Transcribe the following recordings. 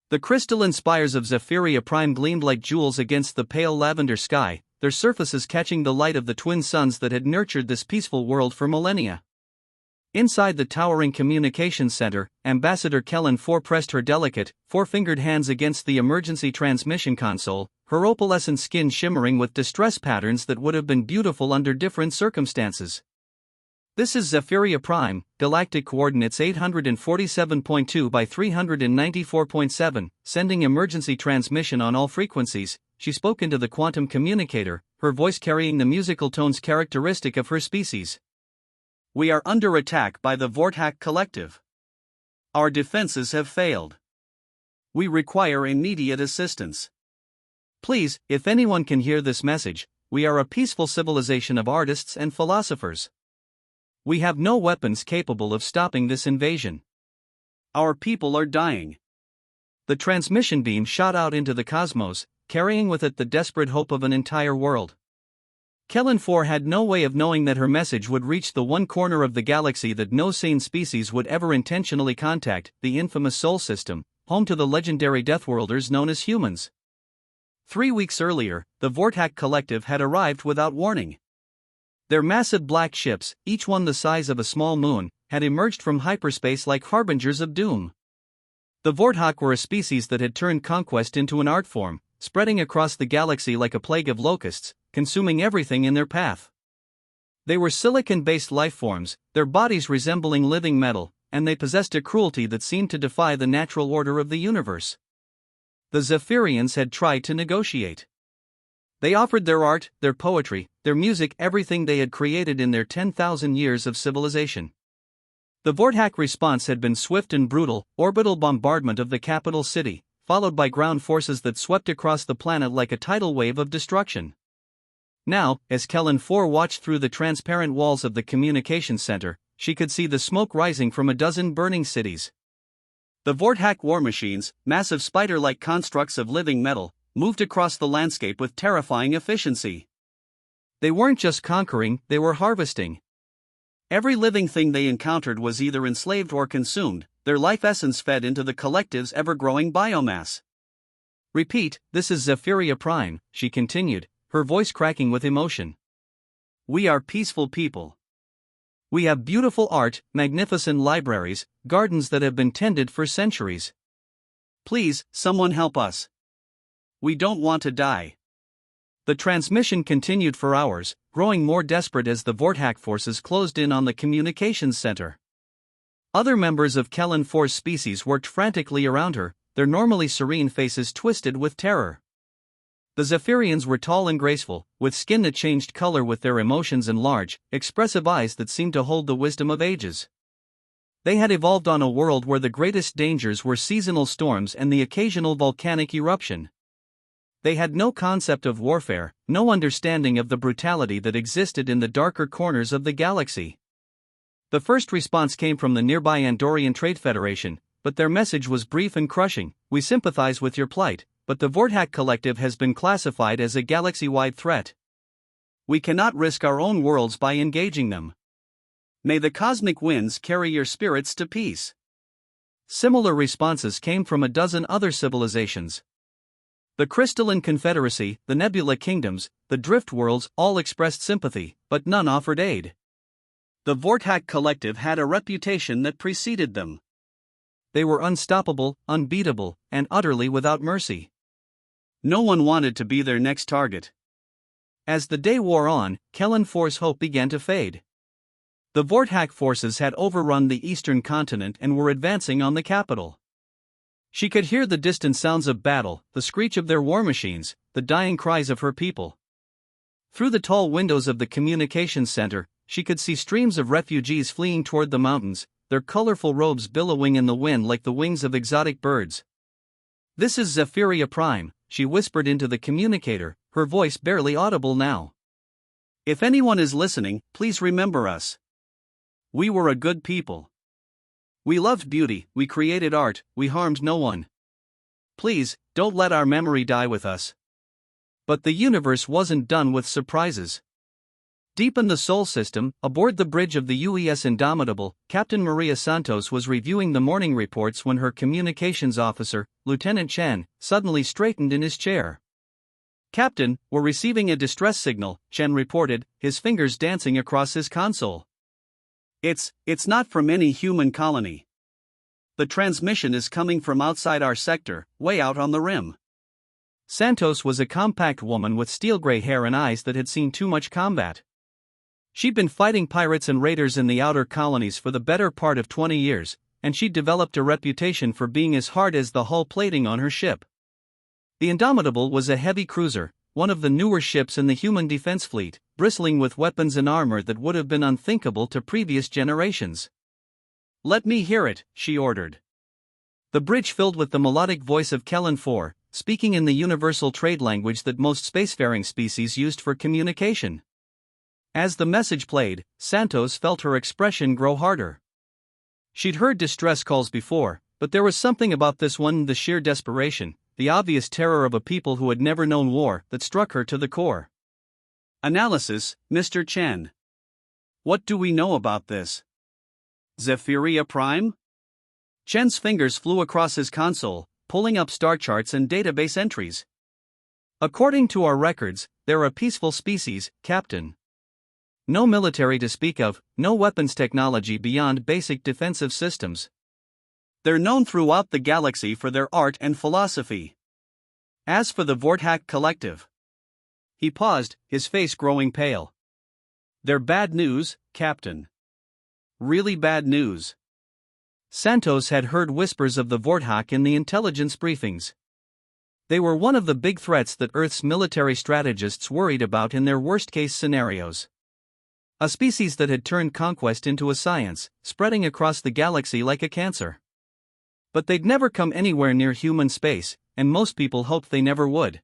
The crystalline spires of Zephyria Prime gleamed like jewels against the pale lavender sky, their surfaces catching the light of the twin suns that had nurtured this peaceful world for millennia. Inside the towering communications center, Ambassador Kellen IV pressed her delicate, four-fingered hands against the emergency transmission console, her opalescent skin shimmering with distress patterns that would have been beautiful under different circumstances. This is Zephyria Prime, galactic coordinates 847.2 by 394.7, sending emergency transmission on all frequencies. She spoke into the quantum communicator, her voice carrying the musical tones characteristic of her species. We are under attack by the Vortak Collective. Our defenses have failed. We require immediate assistance. Please, if anyone can hear this message, we are a peaceful civilization of artists and philosophers. We have no weapons capable of stopping this invasion. Our people are dying. The transmission beam shot out into the cosmos, carrying with it the desperate hope of an entire world. Kellen IV had no way of knowing that her message would reach the one corner of the galaxy that no sane species would ever intentionally contact, the infamous Sol System, home to the legendary Deathworlders known as humans. 3 weeks earlier, the Vortak Collective had arrived without warning. Their massive black ships, each one the size of a small moon, had emerged from hyperspace like harbingers of doom. The Vortak were a species that had turned conquest into an art form, spreading across the galaxy like a plague of locusts, consuming everything in their path. They were silicon-based lifeforms, their bodies resembling living metal, and they possessed a cruelty that seemed to defy the natural order of the universe. The Zephyrians had tried to negotiate. They offered their art, their poetry, their music, everything they had created in their 10,000 years of civilization. The Vortak response had been swift and brutal, orbital bombardment of the capital city, followed by ground forces that swept across the planet like a tidal wave of destruction. Now, as Kellen IV watched through the transparent walls of the communications center, she could see the smoke rising from a dozen burning cities. The Vortak war machines, massive spider-like constructs of living metal, moved across the landscape with terrifying efficiency. They weren't just conquering, they were harvesting. Every living thing they encountered was either enslaved or consumed, their life essence fed into the collective's ever-growing biomass. Repeat, this is Zephyria Prime, she continued, her voice cracking with emotion. We are peaceful people. We have beautiful art, magnificent libraries, gardens that have been tended for centuries. Please, someone help us. We don't want to die. The transmission continued for hours, growing more desperate as the Vortak forces closed in on the communications center. Other members of Kellen IV's species worked frantically around her, their normally serene faces twisted with terror. The Zephyrians were tall and graceful, with skin that changed color with their emotions and large, expressive eyes that seemed to hold the wisdom of ages. They had evolved on a world where the greatest dangers were seasonal storms and the occasional volcanic eruption. They had no concept of warfare, no understanding of the brutality that existed in the darker corners of the galaxy. The first response came from the nearby Andorian Trade Federation, but their message was brief and crushing: we sympathize with your plight, but the Vortak Collective has been classified as a galaxy-wide threat. We cannot risk our own worlds by engaging them. May the cosmic winds carry your spirits to peace. Similar responses came from a dozen other civilizations. The Crystalline Confederacy, the Nebula Kingdoms, the Drift Worlds all expressed sympathy, but none offered aid. The Vortak Collective had a reputation that preceded them. They were unstoppable, unbeatable, and utterly without mercy. No one wanted to be their next target. As the day wore on, Kellen IV's hope began to fade. The Vortak forces had overrun the eastern continent and were advancing on the capital. She could hear the distant sounds of battle, the screech of their war machines, the dying cries of her people. Through the tall windows of the communications center, she could see streams of refugees fleeing toward the mountains, their colorful robes billowing in the wind like the wings of exotic birds. This is Zephyria Prime, she whispered into the communicator, her voice barely audible now. If anyone is listening, please remember us. We were a good people. We loved beauty, we created art, we harmed no one. Please, don't let our memory die with us. But the universe wasn't done with surprises. Deep in the Sol system, aboard the bridge of the UES Indomitable, Captain Maria Santos was reviewing the morning reports when her communications officer, Lieutenant Chen, suddenly straightened in his chair. "Captain, we're receiving a distress signal," Chen reported, his fingers dancing across his console. It's not from any human colony. The transmission is coming from outside our sector, way out on the rim." Santos was a compact woman with steel-gray hair and eyes that had seen too much combat. She'd been fighting pirates and raiders in the outer colonies for the better part of 20 years, and she'd developed a reputation for being as hard as the hull plating on her ship. The Indomitable was a heavy cruiser, one of the newer ships in the human defense fleet, bristling with weapons and armor that would have been unthinkable to previous generations. "Let me hear it," she ordered. The bridge filled with the melodic voice of Kellen 4, speaking in the universal trade language that most spacefaring species used for communication. As the message played, Santos felt her expression grow harder. She'd heard distress calls before, but there was something about this one, the sheer desperation, the obvious terror of a people who had never known war, that struck her to the core. "Analysis, Mr. Chen. What do we know about this? Zephyria Prime?" Chen's fingers flew across his console, pulling up star charts and database entries. "According to our records, they're a peaceful species, Captain. No military to speak of, no weapons technology beyond basic defensive systems. They're known throughout the galaxy for their art and philosophy. As for the Vortak Collective..." He paused, his face growing pale. "They're bad news, Captain. Really bad news." Santos had heard whispers of the Vortak in the intelligence briefings. They were one of the big threats that Earth's military strategists worried about in their worst-case scenarios. A species that had turned conquest into a science, spreading across the galaxy like a cancer. But they'd never come anywhere near human space, and most people hoped they never would.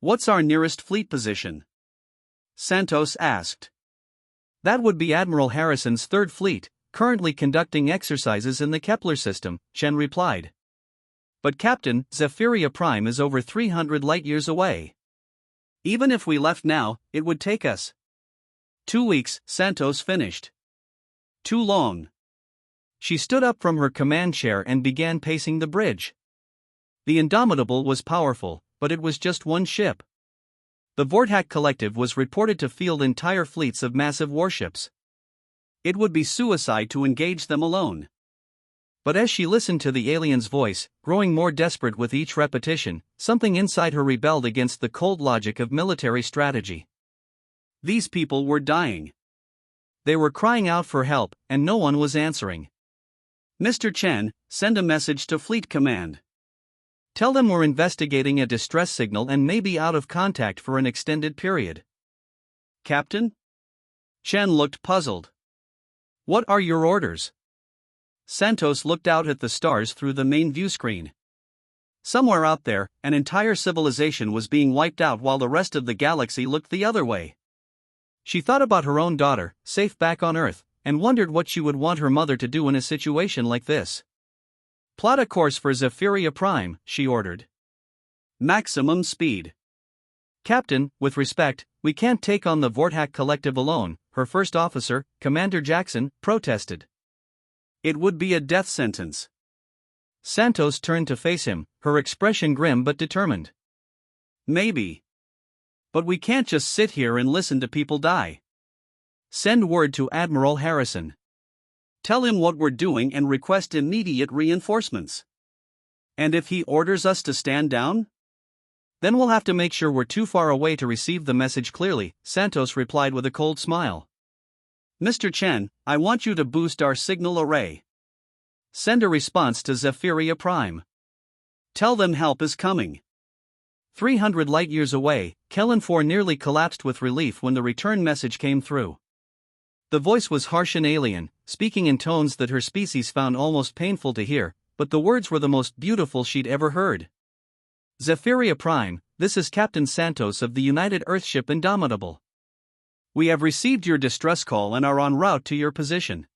"What's our nearest fleet position?" Santos asked. "That would be Admiral Harrison's Third Fleet, currently conducting exercises in the Kepler system," Chen replied. "But Captain, Zephyria Prime is over 300 light-years away. Even if we left now, it would take us 2 weeks, Santos finished. Too long." She stood up from her command chair and began pacing the bridge. The Indomitable was powerful, but it was just one ship. The Vortak Collective was reported to field entire fleets of massive warships. It would be suicide to engage them alone. But as she listened to the alien's voice, growing more desperate with each repetition, something inside her rebelled against the cold logic of military strategy. These people were dying. They were crying out for help, and no one was answering. "Mr. Chen, send a message to Fleet Command. Tell them we're investigating a distress signal and may be out of contact for an extended period." "Captain?" Chen looked puzzled. "What are your orders?" Santos looked out at the stars through the main view screen. Somewhere out there, an entire civilization was being wiped out while the rest of the galaxy looked the other way. She thought about her own daughter, safe back on Earth, and wondered what she would want her mother to do in a situation like this. "Plot a course for Zephyria Prime," she ordered. "Maximum speed." "Captain, with respect, we can't take on the Vortak Collective alone," her first officer, Commander Jackson, protested. "It would be a death sentence." Santos turned to face him, her expression grim but determined. "Maybe. But we can't just sit here and listen to people die. Send word to Admiral Harrison. Tell him what we're doing and request immediate reinforcements. And if he orders us to stand down? Then we'll have to make sure we're too far away to receive the message clearly," Santos replied with a cold smile. "Mr. Chen, I want you to boost our signal array. Send a response to Zephyria Prime. Tell them help is coming." 300 light-years away, Kellen 4 nearly collapsed with relief when the return message came through. The voice was harsh and alien, speaking in tones that her species found almost painful to hear, but the words were the most beautiful she'd ever heard. "Zephyria Prime, this is Captain Santos of the United Earthship Indomitable. We have received your distress call and are en route to your position.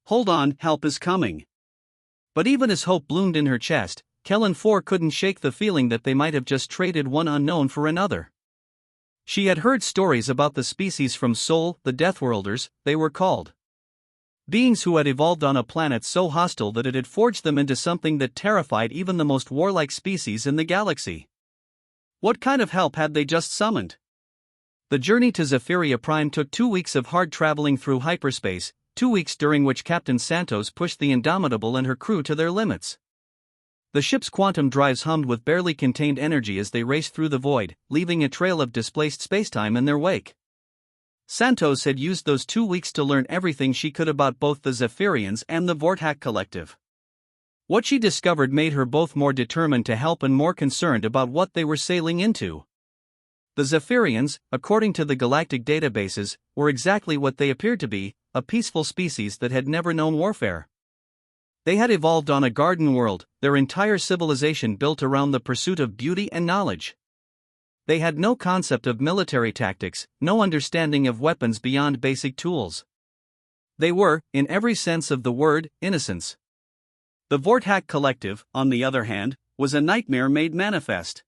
Hold on, help is coming." But even as hope bloomed in her chest, Kellen 4 couldn't shake the feeling that they might have just traded one unknown for another. She had heard stories about the species from Sol, the Deathworlders, they were called. Beings who had evolved on a planet so hostile that it had forged them into something that terrified even the most warlike species in the galaxy. What kind of help had they just summoned? The journey to Zephyria Prime took 2 weeks of hard traveling through hyperspace, 2 weeks during which Captain Santos pushed the Indomitable and her crew to their limits. The ship's quantum drives hummed with barely contained energy as they raced through the void, leaving a trail of displaced spacetime in their wake. Santos had used those 2 weeks to learn everything she could about both the Zephyrians and the Vortak Collective. What she discovered made her both more determined to help and more concerned about what they were sailing into. The Zephyrians, according to the galactic databases, were exactly what they appeared to be, a peaceful species that had never known warfare. They had evolved on a garden world, their entire civilization built around the pursuit of beauty and knowledge. They had no concept of military tactics, no understanding of weapons beyond basic tools. They were, in every sense of the word, innocents. The Vortak Collective, on the other hand, was a nightmare made manifest.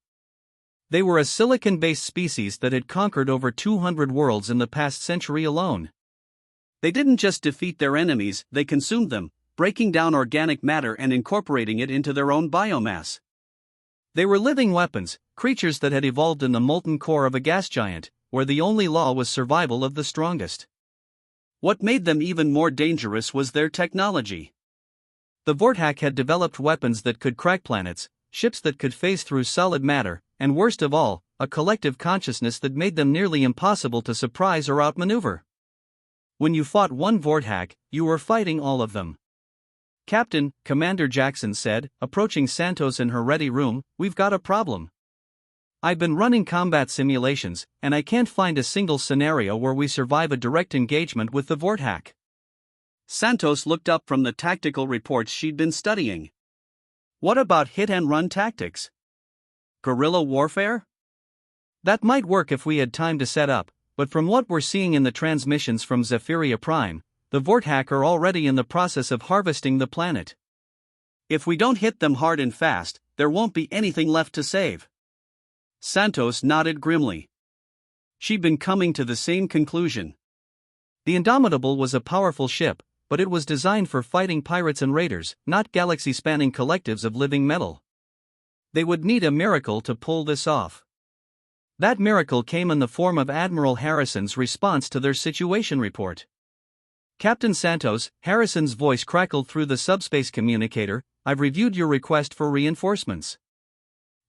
They were a silicon-based species that had conquered over 200 worlds in the past century alone. They didn't just defeat their enemies, they consumed them, breaking down organic matter and incorporating it into their own biomass. They were living weapons, creatures that had evolved in the molten core of a gas giant, where the only law was survival of the strongest. What made them even more dangerous was their technology. The Vortak had developed weapons that could crack planets, ships that could phase through solid matter, and worst of all, a collective consciousness that made them nearly impossible to surprise or outmaneuver. When you fought one Vortak, you were fighting all of them. "Captain," Commander Jackson said, approaching Santos in her ready room, "we've got a problem. I've been running combat simulations, and I can't find a single scenario where we survive a direct engagement with the Vortak." Santos looked up from the tactical reports she'd been studying. "What about hit-and-run tactics? Guerrilla warfare? That might work if we had time to set up, but from what we're seeing in the transmissions from Zephyria Prime, the Vortak are already in the process of harvesting the planet. If we don't hit them hard and fast, there won't be anything left to save." Santos nodded grimly. She'd been coming to the same conclusion. The Indomitable was a powerful ship, but it was designed for fighting pirates and raiders, not galaxy-spanning collectives of living metal. They would need a miracle to pull this off. That miracle came in the form of Admiral Harrison's response to their situation report. "Captain Santos," Harrison's voice crackled through the subspace communicator, "I've reviewed your request for reinforcements.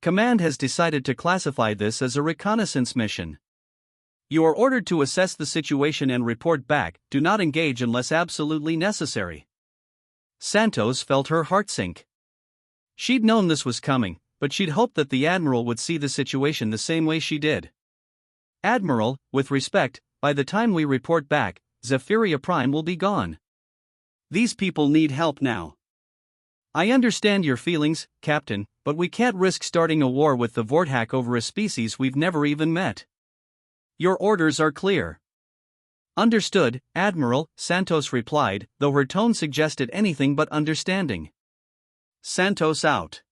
Command has decided to classify this as a reconnaissance mission. You are ordered to assess the situation and report back, do not engage unless absolutely necessary." Santos felt her heart sink. She'd known this was coming, but she'd hoped that the Admiral would see the situation the same way she did. "Admiral, with respect, by the time we report back, Zephyria Prime will be gone. These people need help now. I understand your feelings, Captain, but we can't risk starting a war with the Vortak over a species we've never even met. Your orders are clear." "Understood, Admiral," Santos replied, though her tone suggested anything but understanding. Santos out.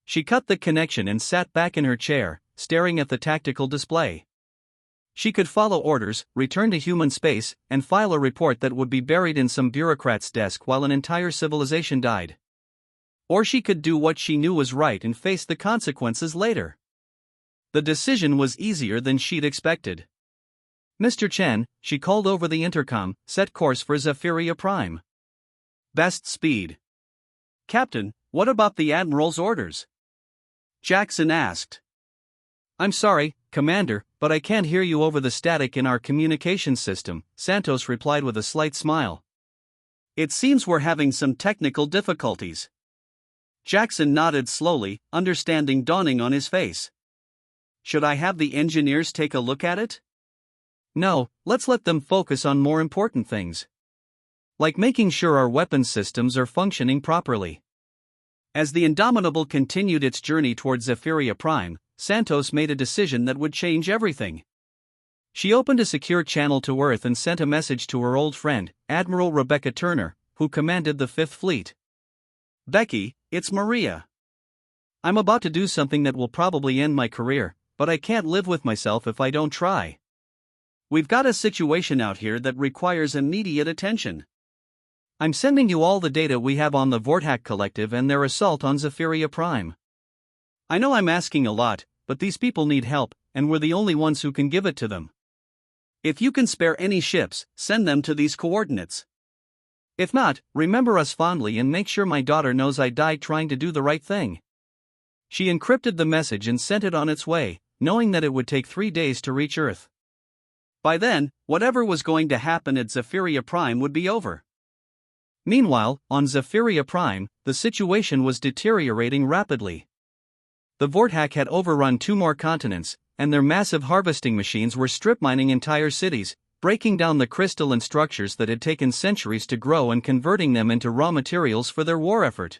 She cut the connection and sat back in her chair, staring at the tactical display. She could follow orders, return to human space, and file a report that would be buried in some bureaucrat's desk while an entire civilization died. Or she could do what she knew was right and face the consequences later. The decision was easier than she'd expected. "Mr. Chen," she called over the intercom, "set course for Zephyria Prime. Best speed." "Captain, what about the Admiral's orders?" Jackson asked. "I'm sorry, Commander, but I can't hear you over the static in our communications system," Santos replied with a slight smile. "It seems we're having some technical difficulties." Jackson nodded slowly, understanding dawning on his face. "Should I have the engineers take a look at it?" "No, let's let them focus on more important things. Like making sure our weapons systems are functioning properly." As the Indomitable continued its journey towards Zephyria Prime, Santos made a decision that would change everything. She opened a secure channel to Earth and sent a message to her old friend, Admiral Rebecca Turner, who commanded the Fifth Fleet. "Becky, it's Maria. I'm about to do something that will probably end my career, but I can't live with myself if I don't try. We've got a situation out here that requires immediate attention. I'm sending you all the data we have on the Vortak Collective and their assault on Zephyria Prime. I know I'm asking a lot, but these people need help, and we're the only ones who can give it to them. If you can spare any ships, send them to these coordinates. If not, remember us fondly and make sure my daughter knows I died trying to do the right thing. She encrypted the message and sent it on its way, knowing that it would take 3 days to reach Earth. By then, whatever was going to happen at Zephyria Prime would be over. Meanwhile, on Zephyria Prime, the situation was deteriorating rapidly. The Vortak had overrun 2 more continents, and their massive harvesting machines were strip mining entire cities, breaking down the crystalline structures that had taken centuries to grow and converting them into raw materials for their war effort.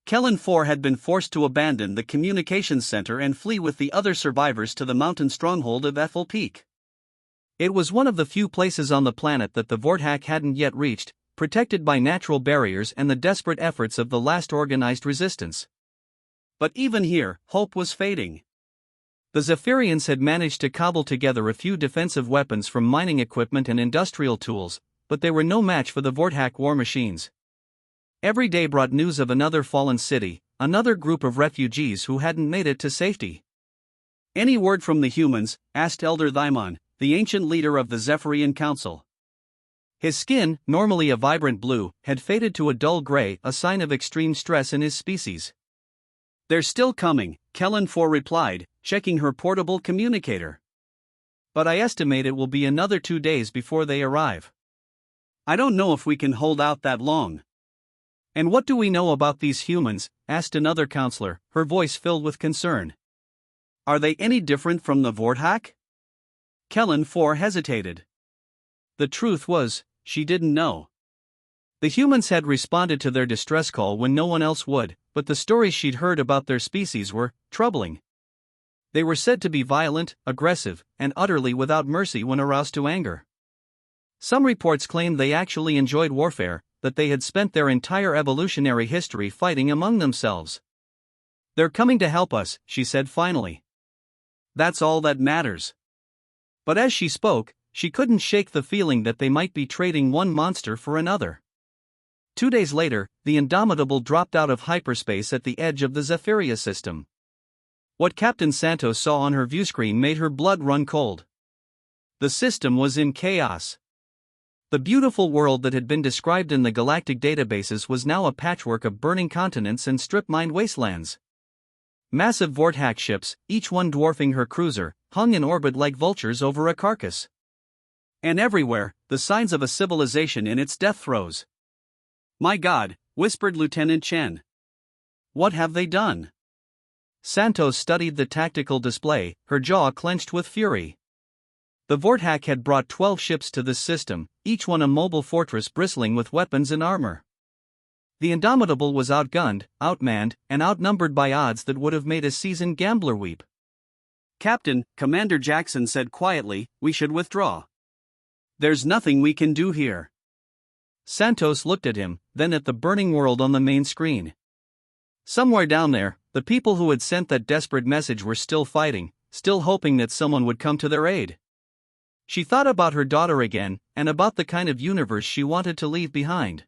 Kellen 4 had been forced to abandon the communications center and flee with the other survivors to the mountain stronghold of Ethel Peak. It was one of the few places on the planet that the Vortak hadn't yet reached, protected by natural barriers and the desperate efforts of the last organized resistance. But even here, hope was fading. The Zephyrians had managed to cobble together a few defensive weapons from mining equipment and industrial tools, but they were no match for the Vortak war machines. Every day brought news of another fallen city, another group of refugees who hadn't made it to safety. Any word from the humans? Asked Elder Thymon, the ancient leader of the Zephyrian Council. His skin, normally a vibrant blue, had faded to a dull gray, a sign of extreme stress in his species. They're still coming, Kellen 4 replied, checking her portable communicator. But I estimate it will be another 2 days before they arrive. I don't know if we can hold out that long. And what do we know about these humans? Asked another counselor, her voice filled with concern. Are they any different from the Vortak? Kellen 4 hesitated. The truth was, she didn't know. The humans had responded to their distress call when no one else would, but the stories she'd heard about their species were troubling. They were said to be violent, aggressive, and utterly without mercy when aroused to anger. Some reports claimed they actually enjoyed warfare, that they had spent their entire evolutionary history fighting among themselves. They're coming to help us, she said finally. That's all that matters. But as she spoke, she couldn't shake the feeling that they might be trading one monster for another. 2 days later, the Indomitable dropped out of hyperspace at the edge of the Zephyria system. What Captain Santos saw on her viewscreen made her blood run cold. The system was in chaos. The beautiful world that had been described in the galactic databases was now a patchwork of burning continents and strip-mined wastelands. Massive Vortak ships, each one dwarfing her cruiser, hung in orbit like vultures over a carcass. And everywhere, the signs of a civilization in its death throes. My God, whispered Lieutenant Chen. What have they done? Santos studied the tactical display, her jaw clenched with fury. The Vortak had brought 12 ships to this system, each one a mobile fortress bristling with weapons and armor. The Indomitable was outgunned, outmanned, and outnumbered by odds that would have made a seasoned gambler weep. Captain, Commander Jackson said quietly, we should withdraw. There's nothing we can do here. Santos looked at him, then at the burning world on the main screen. Somewhere down there, the people who had sent that desperate message were still fighting, still hoping that someone would come to their aid. She thought about her daughter again, and about the kind of universe she wanted to leave behind.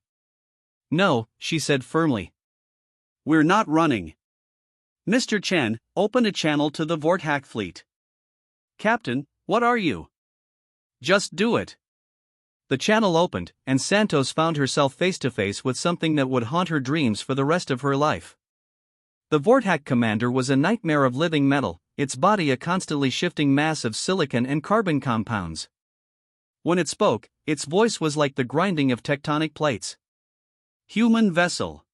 No, she said firmly. We're not running. Mr. Chen, open a channel to the Vortak fleet. Captain, what are you? Just do it. The channel opened, and Santos found herself face to face with something that would haunt her dreams for the rest of her life. The Vortak commander was a nightmare of living metal, its body a constantly shifting mass of silicon and carbon compounds. When it spoke, its voice was like the grinding of tectonic plates. Human vessel.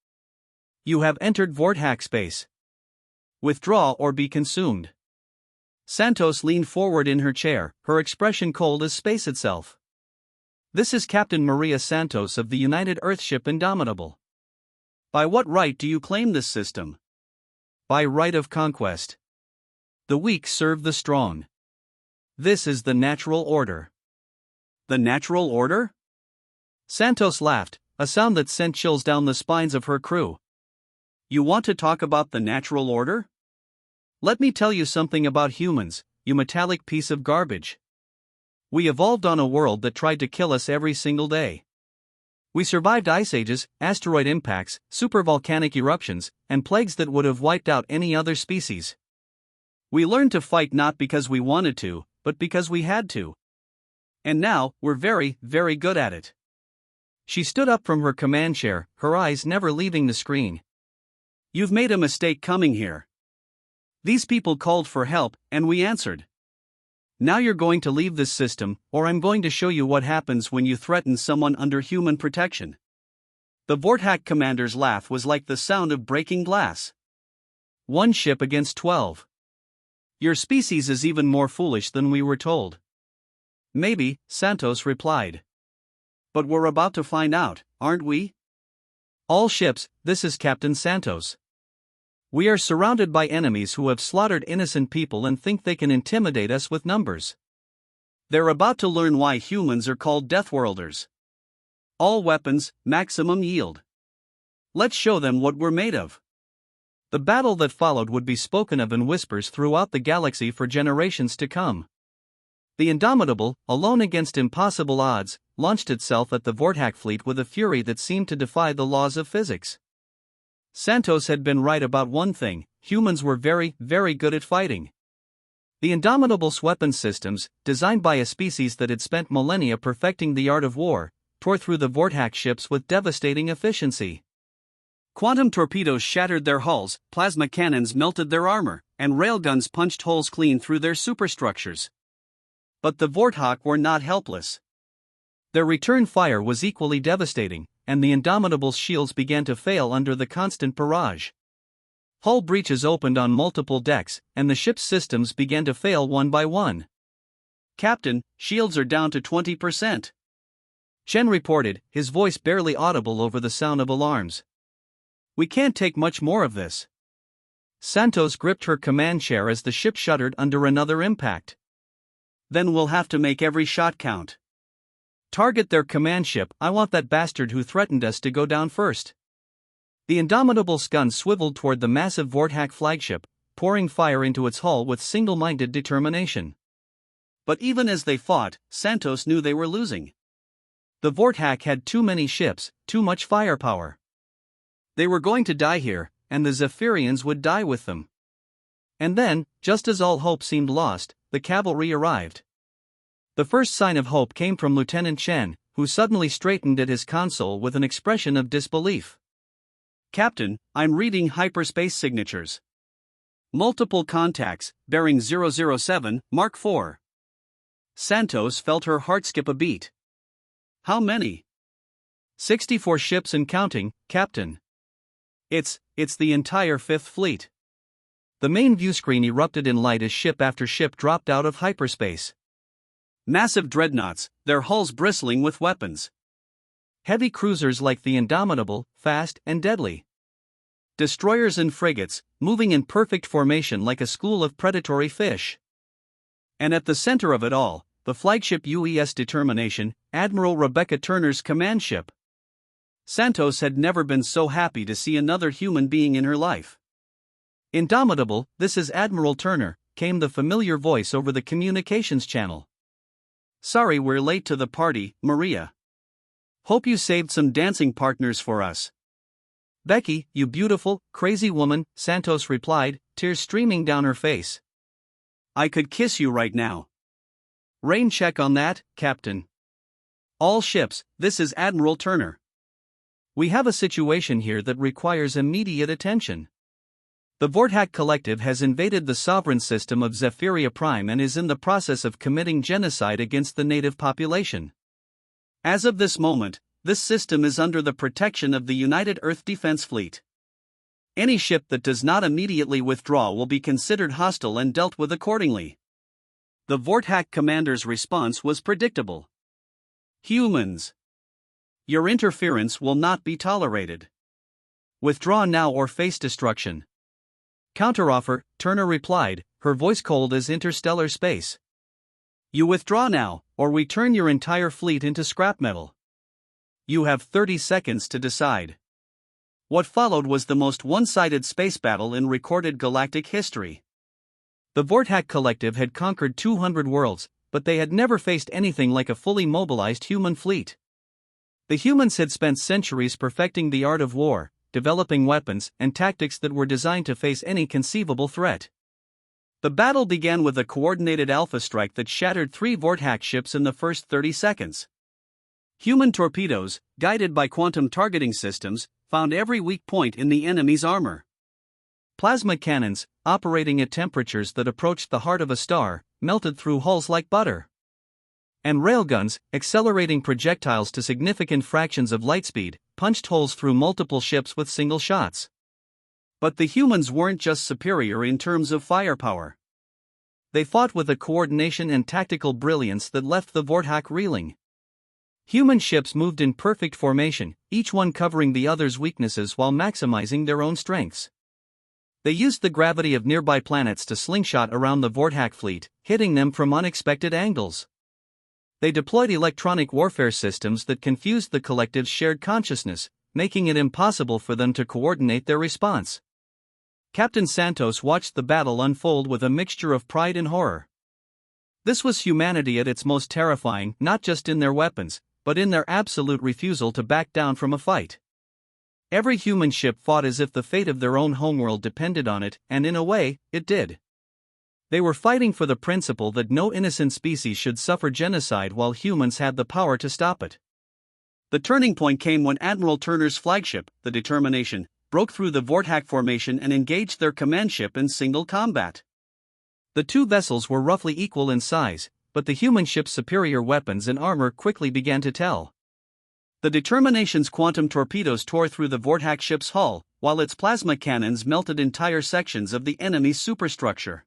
You have entered Vortak space. Withdraw or be consumed. Santos leaned forward in her chair, her expression cold as space itself. This is Captain Maria Santos of the United Earthship Indomitable. By what right do you claim this system? By right of conquest. The weak serve the strong. This is the natural order. The natural order? Santos laughed, a sound that sent chills down the spines of her crew. You want to talk about the natural order? Let me tell you something about humans, you metallic piece of garbage. We evolved on a world that tried to kill us every single day. We survived ice ages, asteroid impacts, supervolcanic eruptions, and plagues that would have wiped out any other species. We learned to fight not because we wanted to, but because we had to. And now, we're very, very good at it. She stood up from her command chair, her eyes never leaving the screen. You've made a mistake coming here. These people called for help, and we answered. Now you're going to leave this system, or I'm going to show you what happens when you threaten someone under human protection. The Vorthack commander's laugh was like the sound of breaking glass. 1 ship against 12. Your species is even more foolish than we were told. Maybe, Santos replied. But we're about to find out, aren't we? All ships, this is Captain Santos. We are surrounded by enemies who have slaughtered innocent people and think they can intimidate us with numbers. They're about to learn why humans are called Deathworlders. All weapons, maximum yield. Let's show them what we're made of. The battle that followed would be spoken of in whispers throughout the galaxy for generations to come. The Indomitable, alone against impossible odds, launched itself at the Vorthack fleet with a fury that seemed to defy the laws of physics. Santos had been right about one thing: humans were very, very good at fighting. The Indomitable's weapon systems, designed by a species that had spent millennia perfecting the art of war, tore through the Vorthack ships with devastating efficiency. Quantum torpedoes shattered their hulls, plasma cannons melted their armor, and railguns punched holes clean through their superstructures. But the Vorthack were not helpless. Their return fire was equally devastating, and the Indomitable's shields began to fail under the constant barrage. Hull breaches opened on multiple decks, and the ship's systems began to fail one by one. Captain, shields are down to 20%. Chen reported, his voice barely audible over the sound of alarms. We can't take much more of this. Santos gripped her command chair as the ship shuddered under another impact. Then we'll have to make every shot count. Target their command ship. I want that bastard who threatened us to go down first. The Indomitable's gun swiveled toward the massive Vorthack flagship, pouring fire into its hull with single-minded determination. But even as they fought, Santos knew they were losing. The Vorthack had too many ships, too much firepower. They were going to die here, and the Zephyrians would die with them. And then, just as all hope seemed lost, the cavalry arrived. The first sign of hope came from Lieutenant Chen, who suddenly straightened at his console with an expression of disbelief. Captain, I'm reading hyperspace signatures. Multiple contacts, bearing 007, Mark IV. Santos felt her heart skip a beat. How many? 64 ships and counting, Captain. It's the entire Fifth Fleet. The main viewscreen erupted in light as ship after ship dropped out of hyperspace. Massive dreadnoughts, their hulls bristling with weapons. Heavy cruisers like the Indomitable, fast and deadly. Destroyers and frigates, moving in perfect formation like a school of predatory fish. And at the center of it all, the flagship UES Determination, Admiral Rebecca Turner's command ship. Santos had never been so happy to see another human being in her life. Indomitable, this is Admiral Turner, came the familiar voice over the communications channel. Sorry we're late to the party, Maria. Hope you saved some dancing partners for us. Becky, you beautiful, crazy woman, Santos replied, tears streaming down her face. I could kiss you right now. Rain check on that, Captain. All ships, this is Admiral Turner. We have a situation here that requires immediate attention. The Vorthack Collective has invaded the sovereign system of Zephyria Prime and is in the process of committing genocide against the native population. As of this moment, this system is under the protection of the United Earth Defense Fleet. Any ship that does not immediately withdraw will be considered hostile and dealt with accordingly. The Vorthack commander's response was predictable. Humans. Your interference will not be tolerated. Withdraw now or face destruction. Counteroffer, Turner replied, her voice cold as interstellar space. You withdraw now, or we turn your entire fleet into scrap metal. You have 30 seconds to decide. What followed was the most one-sided space battle in recorded galactic history. The Vortak Collective had conquered 200 worlds, but they had never faced anything like a fully mobilized human fleet. The humans had spent centuries perfecting the art of war, developing weapons and tactics that were designed to face any conceivable threat. The battle began with a coordinated alpha strike that shattered 3 Vortak ships in the first 30 seconds. Human torpedoes, guided by quantum targeting systems, found every weak point in the enemy's armor. Plasma cannons, operating at temperatures that approached the heart of a star, melted through hulls like butter. And railguns, accelerating projectiles to significant fractions of light speed, punched holes through multiple ships with single shots. But the humans weren't just superior in terms of firepower. They fought with a coordination and tactical brilliance that left the Vortak reeling. Human ships moved in perfect formation, each one covering the other's weaknesses while maximizing their own strengths. They used the gravity of nearby planets to slingshot around the Vortak fleet, hitting them from unexpected angles. They deployed electronic warfare systems that confused the collective's shared consciousness, making it impossible for them to coordinate their response. Captain Santos watched the battle unfold with a mixture of pride and horror. This was humanity at its most terrifying, not just in their weapons, but in their absolute refusal to back down from a fight. Every human ship fought as if the fate of their own homeworld depended on it, and in a way, it did. They were fighting for the principle that no innocent species should suffer genocide while humans had the power to stop it. The turning point came when Admiral Turner's flagship, the Determination, broke through the Vortak formation and engaged their command ship in single combat. The two vessels were roughly equal in size, but the human ship's superior weapons and armor quickly began to tell. The Determination's quantum torpedoes tore through the Vortak ship's hull, while its plasma cannons melted entire sections of the enemy's superstructure.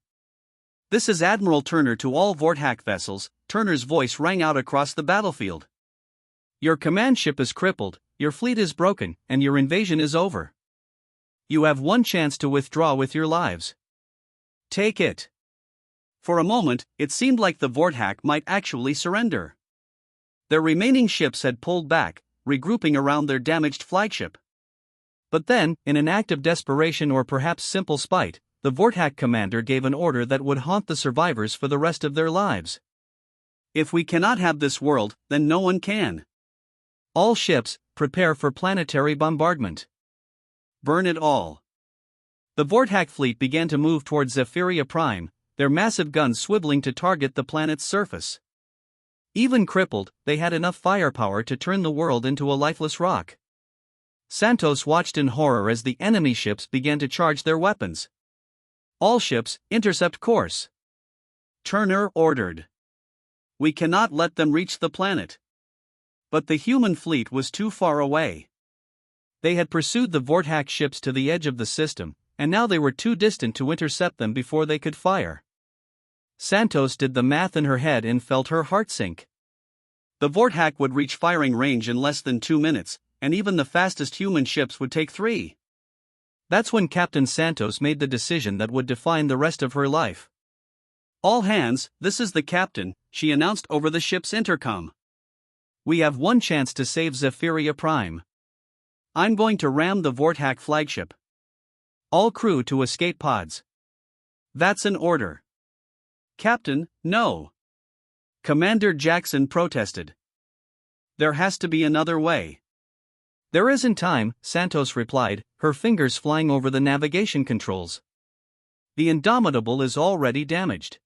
"This is Admiral Turner to all Vortak vessels," Turner's voice rang out across the battlefield. "Your command ship is crippled, your fleet is broken, and your invasion is over. You have one chance to withdraw with your lives. Take it." For a moment, it seemed like the Vortak might actually surrender. Their remaining ships had pulled back, regrouping around their damaged flagship. But then, in an act of desperation or perhaps simple spite, the Vortak commander gave an order that would haunt the survivors for the rest of their lives. "If we cannot have this world, then no one can. All ships, prepare for planetary bombardment. Burn it all." The Vortak fleet began to move towards Zephyria Prime, their massive guns swiveling to target the planet's surface. Even crippled, they had enough firepower to turn the world into a lifeless rock. Santos watched in horror as the enemy ships began to charge their weapons. "All ships, intercept course," Turner ordered. "We cannot let them reach the planet." But the human fleet was too far away. They had pursued the Vortak ships to the edge of the system, and now they were too distant to intercept them before they could fire. Santos did the math in her head and felt her heart sink. The Vortak would reach firing range in less than 2 minutes, and even the fastest human ships would take 3. That's when Captain Santos made the decision that would define the rest of her life. "All hands, this is the captain," she announced over the ship's intercom. "We have one chance to save Zephyria Prime. I'm going to ram the Vortak flagship. All crew to escape pods." "That's an order." "Captain, no." Commander Jackson protested. "There has to be another way." "There isn't time," Santos replied, her fingers flying over the navigation controls. "The Indomitable is already damaged.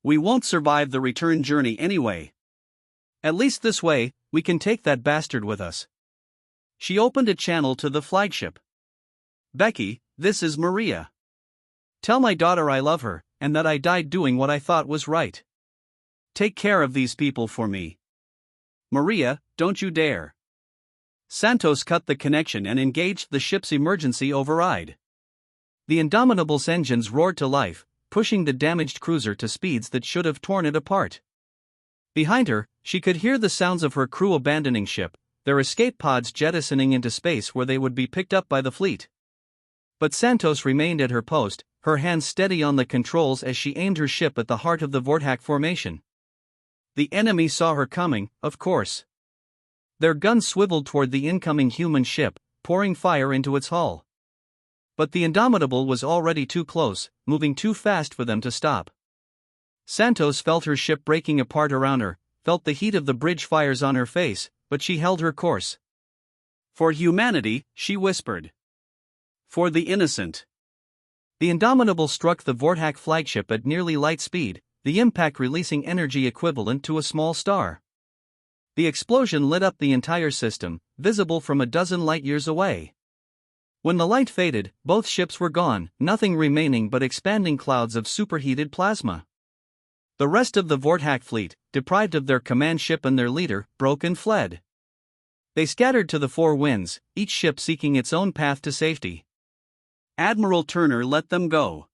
We won't survive the return journey anyway. At least this way, we can take that bastard with us." She opened a channel to the flagship. "Becky, this is Maria. Tell my daughter I love her, and that I died doing what I thought was right. Take care of these people for me. Maria, don't you dare." Santos cut the connection and engaged the ship's emergency override. The Indomitable's engines roared to life, pushing the damaged cruiser to speeds that should have torn it apart. Behind her, she could hear the sounds of her crew abandoning ship, their escape pods jettisoning into space where they would be picked up by the fleet. But Santos remained at her post, her hands steady on the controls as she aimed her ship at the heart of the Vortak formation. The enemy saw her coming, of course. Their guns swiveled toward the incoming human ship, pouring fire into its hull. But the Indomitable was already too close, moving too fast for them to stop. Santos felt her ship breaking apart around her, felt the heat of the bridge fires on her face, but she held her course. "For humanity," she whispered. "For the innocent." The Indomitable struck the Vortak flagship at nearly light speed, the impact releasing energy equivalent to a small star. The explosion lit up the entire system, visible from a dozen light-years away. When the light faded, both ships were gone, nothing remaining but expanding clouds of superheated plasma. The rest of the Vortak fleet, deprived of their command ship and their leader, broke and fled. They scattered to the four winds, each ship seeking its own path to safety. Admiral Turner let them go.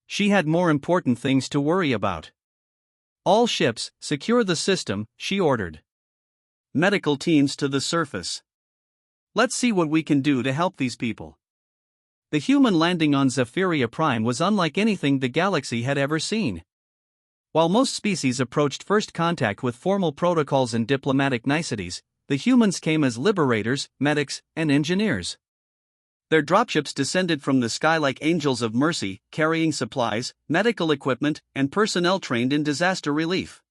She had more important things to worry about. "All ships, secure the system," she ordered. "Medical teams to the surface. Let's see what we can do to help these people." The human landing on Zephyria Prime was unlike anything the galaxy had ever seen. While most species approached first contact with formal protocols and diplomatic niceties, the humans came as liberators, medics, and engineers. Their dropships descended from the sky like angels of mercy, carrying supplies, medical equipment, and personnel trained in disaster relief.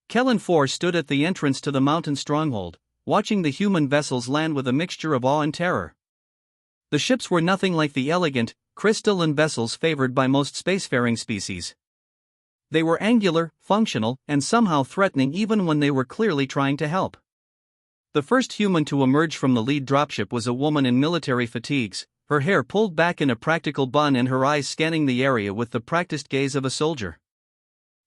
Kellen 4 stood at the entrance to the mountain stronghold, watching the human vessels land with a mixture of awe and terror. The ships were nothing like the elegant, crystalline vessels favored by most spacefaring species. They were angular, functional, and somehow threatening even when they were clearly trying to help. The first human to emerge from the lead dropship was a woman in military fatigues, her hair pulled back in a practical bun and her eyes scanning the area with the practiced gaze of a soldier.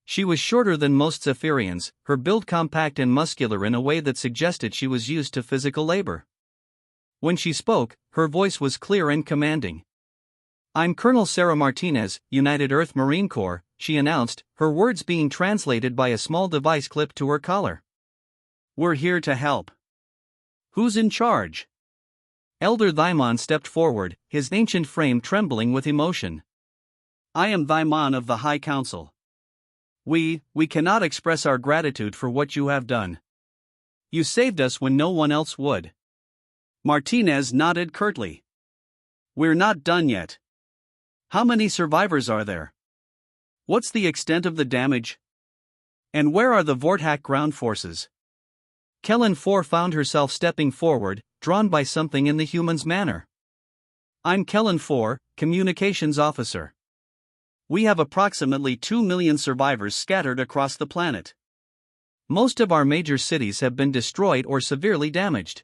She was shorter than most Zephyrians, her build compact and muscular in a way that suggested she was used to physical labor. When she spoke, her voice was clear and commanding. "I'm Colonel Sarah Martinez, United Earth Marine Corps," she announced, her words being translated by a small device clipped to her collar. "We're here to help. Who's in charge?" Elder Thymon stepped forward, his ancient frame trembling with emotion. "I am Thymon of the High Council. We cannot express our gratitude for what you have done. You saved us when no one else would." Martinez nodded curtly. "We're not done yet. How many survivors are there? What's the extent of the damage? And where are the Vortak ground forces?" Kellen 4 found herself stepping forward, drawn by something in the human's manner. "I'm Kellen 4, Communications Officer. We have approximately 2 million survivors scattered across the planet. Most of our major cities have been destroyed or severely damaged.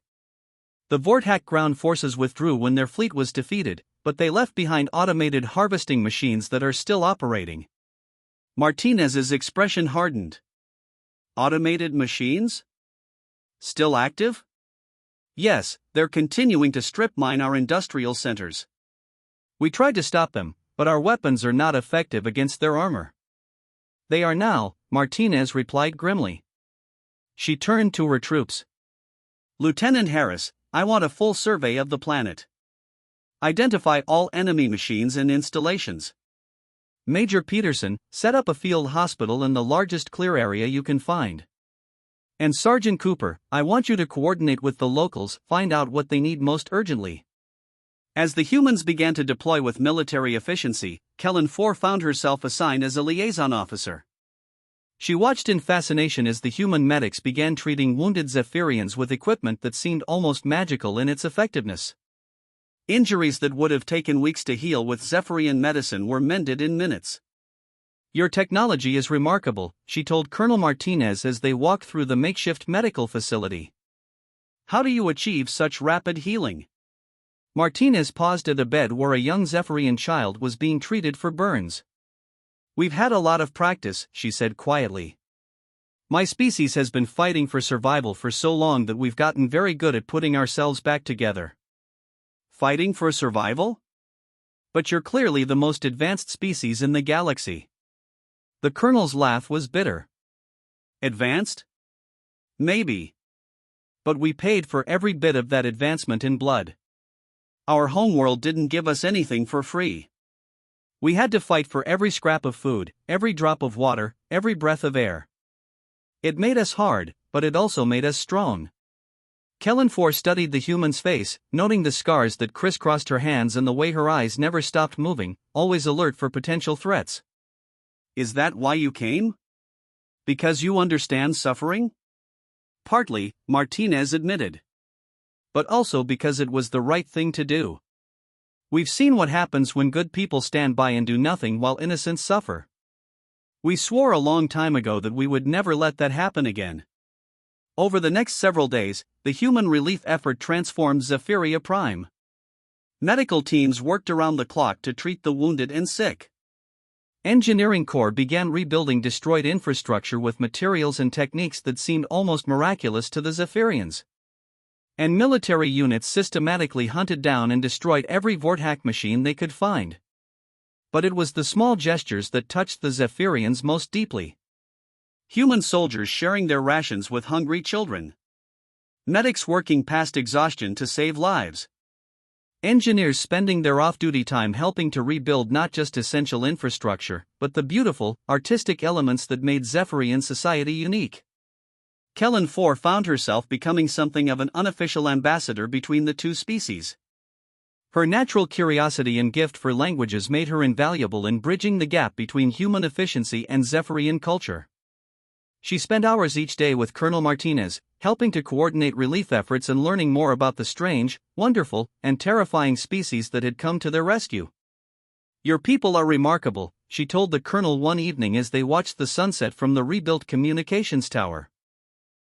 The Vortak ground forces withdrew when their fleet was defeated, but they left behind automated harvesting machines that are still operating." Martinez's expression hardened. "Automated machines? Still active?" "Yes, they're continuing to strip mine our industrial centers. We tried to stop them, but our weapons are not effective against their armor." "They are now," Martinez replied grimly. She turned to her troops. "Lieutenant Harris, I want a full survey of the planet. Identify all enemy machines and installations. Major Peterson, set up a field hospital in the largest clear area you can find. And Sergeant Cooper, I want you to coordinate with the locals, find out what they need most urgently." As the humans began to deploy with military efficiency, Kellen 4 found herself assigned as a liaison officer. She watched in fascination as the human medics began treating wounded Zephyrians with equipment that seemed almost magical in its effectiveness. Injuries that would have taken weeks to heal with Zephyrian medicine were mended in minutes. "Your technology is remarkable," she told Colonel Martinez as they walked through the makeshift medical facility. "How do you achieve such rapid healing?" Martinez paused at a bed where a young Zephyrian child was being treated for burns. "We've had a lot of practice," she said quietly. "My species has been fighting for survival for so long that we've gotten very good at putting ourselves back together." "Fighting for survival? But you're clearly the most advanced species in the galaxy." The colonel's laugh was bitter. "Advanced? Maybe. But we paid for every bit of that advancement in blood. Our homeworld didn't give us anything for free. We had to fight for every scrap of food, every drop of water, every breath of air. It made us hard, but it also made us strong. Kellen 4 studied the human's face, noting the scars that crisscrossed her hands and the way her eyes never stopped moving, always alert for potential threats. Is that why you came? Because you understand suffering? Partly, Martinez admitted. But also because it was the right thing to do. We've seen what happens when good people stand by and do nothing while innocents suffer. We swore a long time ago that we would never let that happen again. Over the next several days, the human relief effort transformed Zephyria Prime. Medical teams worked around the clock to treat the wounded and sick. Engineering Corps began rebuilding destroyed infrastructure with materials and techniques that seemed almost miraculous to the Zephyrians. And military units systematically hunted down and destroyed every Vorthack machine they could find. But it was the small gestures that touched the Zephyrians most deeply. Human soldiers sharing their rations with hungry children. Medics working past exhaustion to save lives. Engineers spending their off-duty time helping to rebuild not just essential infrastructure, but the beautiful, artistic elements that made Zephyrian society unique. Kellen 4 found herself becoming something of an unofficial ambassador between the two species. Her natural curiosity and gift for languages made her invaluable in bridging the gap between human efficiency and Zephyrian culture. She spent hours each day with Colonel Martinez, helping to coordinate relief efforts and learning more about the strange, wonderful, and terrifying species that had come to their rescue. "Your people are remarkable," she told the colonel one evening as they watched the sunset from the rebuilt communications tower.